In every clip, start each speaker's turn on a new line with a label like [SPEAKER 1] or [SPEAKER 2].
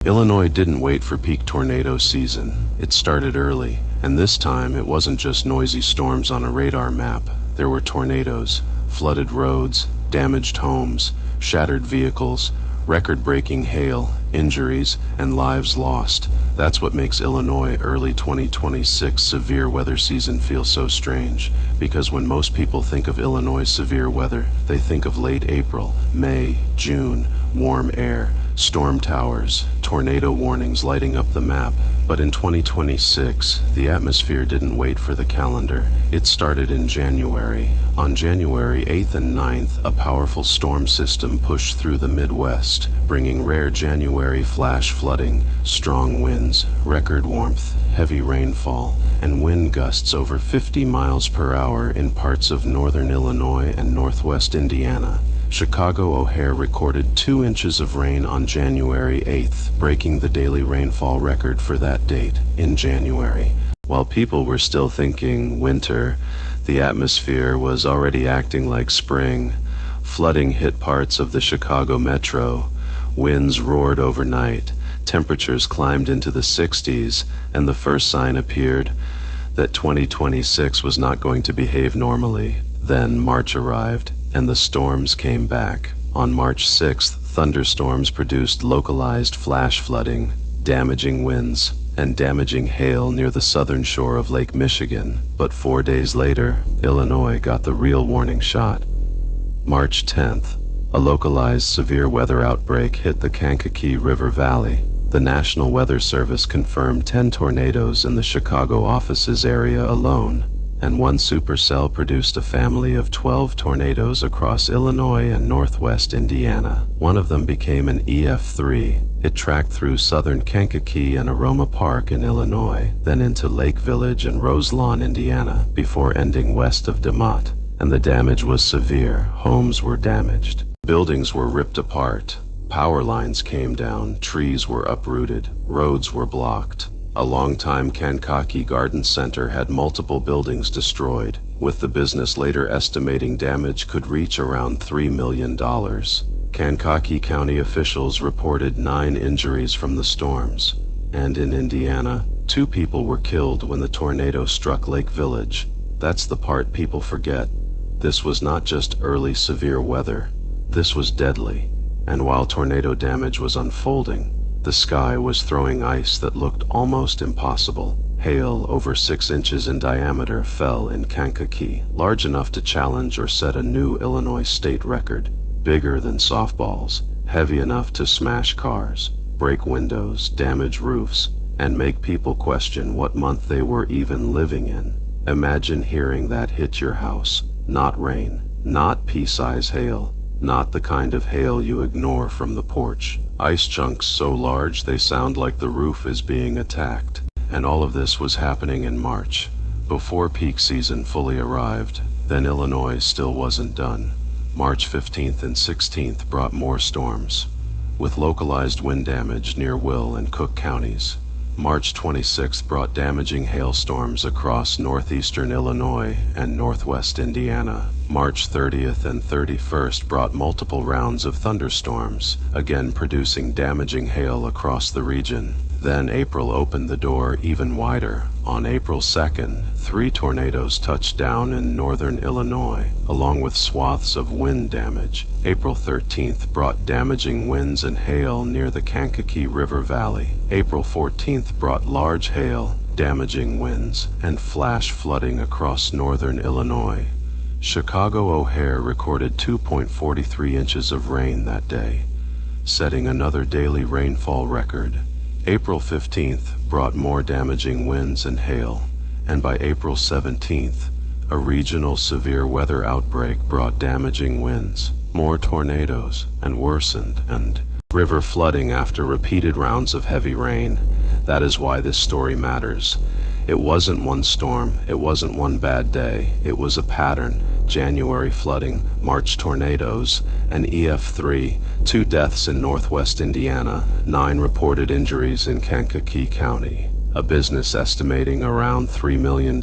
[SPEAKER 1] Illinois didn't wait for peak tornado season. It started early, and this time it wasn't just noisy storms on a radar map. There were tornadoes, flooded roads, damaged homes, shattered vehicles, record-breaking hail, injuries, and lives lost. That's what makes Illinois early 2026 severe weather season feel so strange, because when most people think of Illinois severe weather, they think of late April, May, June, warm air, storm towers, tornado warnings lighting up the map. But in 2026, the atmosphere didn't wait for the calendar. It started in January. On January 8th and 9th, a powerful storm system pushed through the Midwest, bringing rare January flash flooding, strong winds, record warmth, heavy rainfall, and wind gusts over 50 miles per hour in parts of northern Illinois and northwest Indiana. Chicago O'Hare recorded 2 inches of rain on January 8th, breaking the daily rainfall record for that date in January. While people were still thinking winter, the atmosphere was already acting like spring. Flooding hit parts of the Chicago metro. Winds roared overnight. Temperatures climbed into the 60s, and the first sign appeared that 2026 was not going to behave normally. Then March arrived, and the storms came back. On March 6th, thunderstorms produced localized flash flooding, damaging winds, and damaging hail near the southern shore of Lake Michigan. But 4 days later, Illinois got the real warning shot. March 10th, a localized severe weather outbreak hit the Kankakee River Valley. The National Weather Service confirmed 10 tornadoes in the Chicago offices area alone, and one supercell produced a family of 12 tornadoes across Illinois and northwest Indiana. One of them became an EF3. It tracked through southern Kankakee and Aroma Park in Illinois, then into Lake Village and Roselawn, Indiana, before ending west of DeMotte. And the damage was severe. Homes were damaged. Buildings were ripped apart. Power lines came down. Trees were uprooted. Roads were blocked. A longtime Kankakee Garden Center had multiple buildings destroyed, with the business later estimating damage could reach around $3 million. Kankakee County officials reported 9 injuries from the storms, and in Indiana, 2 people were killed when the tornado struck Lake Village. That's the part people forget. This was not just early severe weather. This was deadly, and while tornado damage was unfolding, the sky was throwing ice that looked almost impossible. Hail over 6 inches in diameter fell in Kankakee, large enough to challenge or set a new Illinois state record, bigger than softballs, heavy enough to smash cars, break windows, damage roofs, and make people question what month they were even living in. Imagine hearing that hit your house. Not rain, not pea-size hail, not the kind of hail you ignore from the porch. Ice chunks so large they sound like the roof is being attacked. And all of this was happening in March, before peak season fully arrived. Then Illinois still wasn't done. March 15th and 16th brought more storms, with localized wind damage near Will and Cook counties. March 26th brought damaging hailstorms across northeastern Illinois and northwest Indiana. March 30th and 31st brought multiple rounds of thunderstorms, again producing damaging hail across the region. Then April opened the door even wider. On April 2nd, 3 tornadoes touched down in northern Illinois, along with swaths of wind damage. April 13th brought damaging winds and hail near the Kankakee River Valley. April 14th brought large hail, damaging winds, and flash flooding across northern Illinois. Chicago O'Hare recorded 2.43 inches of rain that day, setting another daily rainfall record. April 15th brought more damaging winds and hail, and by April 17th, a regional severe weather outbreak brought damaging winds, more tornadoes, and worsened and river flooding after repeated rounds of heavy rain. That is why this story matters. It wasn't one storm, it wasn't one bad day, it was a pattern. January flooding, March tornadoes, and EF3, 2 deaths in northwest Indiana, 9 reported injuries in Kankakee County, a business estimating around $3 million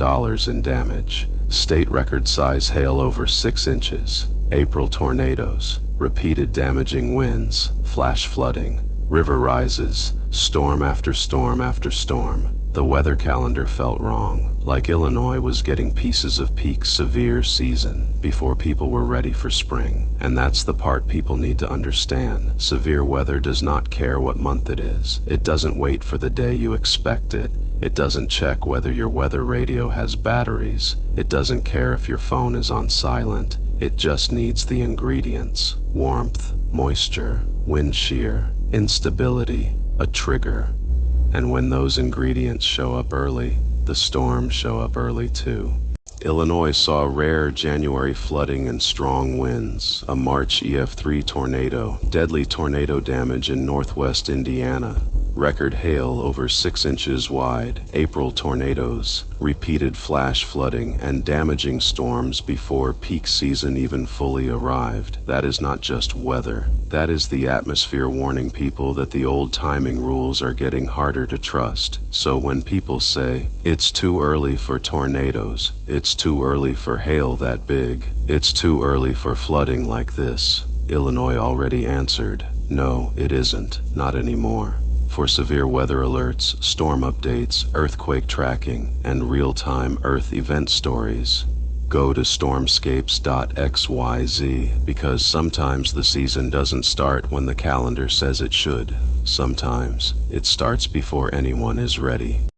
[SPEAKER 1] in damage, state record size hail over 6 inches, April tornadoes, repeated damaging winds, flash flooding, river rises, Storm after storm after storm. The weather calendar felt wrong, like Illinois was getting pieces of peak severe season before people were ready for spring. And that's the part people need to understand. Severe weather does not care what month it is. It doesn't wait for the day you expect it. It doesn't check whether your weather radio has batteries. It doesn't care if your phone is on silent. It just needs the ingredients: warmth, moisture, wind shear, instability, a trigger. And when those ingredients show up early, the storms show up early too. Illinois saw rare January flooding and strong winds, a March EF3 tornado, deadly tornado damage in northwest Indiana, record hail over 6 inches wide, April tornadoes, repeated flash flooding, and damaging storms before peak season even fully arrived. That is not just weather. That is the atmosphere warning people that the old timing rules are getting harder to trust. So when people say, it's too early for tornadoes, it's too early for hail that big, it's too early for flooding like this, Illinois already answered, no, it isn't, not anymore. For severe weather alerts, storm updates, earthquake tracking, and real-time Earth event stories, go to StormScapes.xyz, because sometimes the season doesn't start when the calendar says it should. Sometimes it starts before anyone is ready.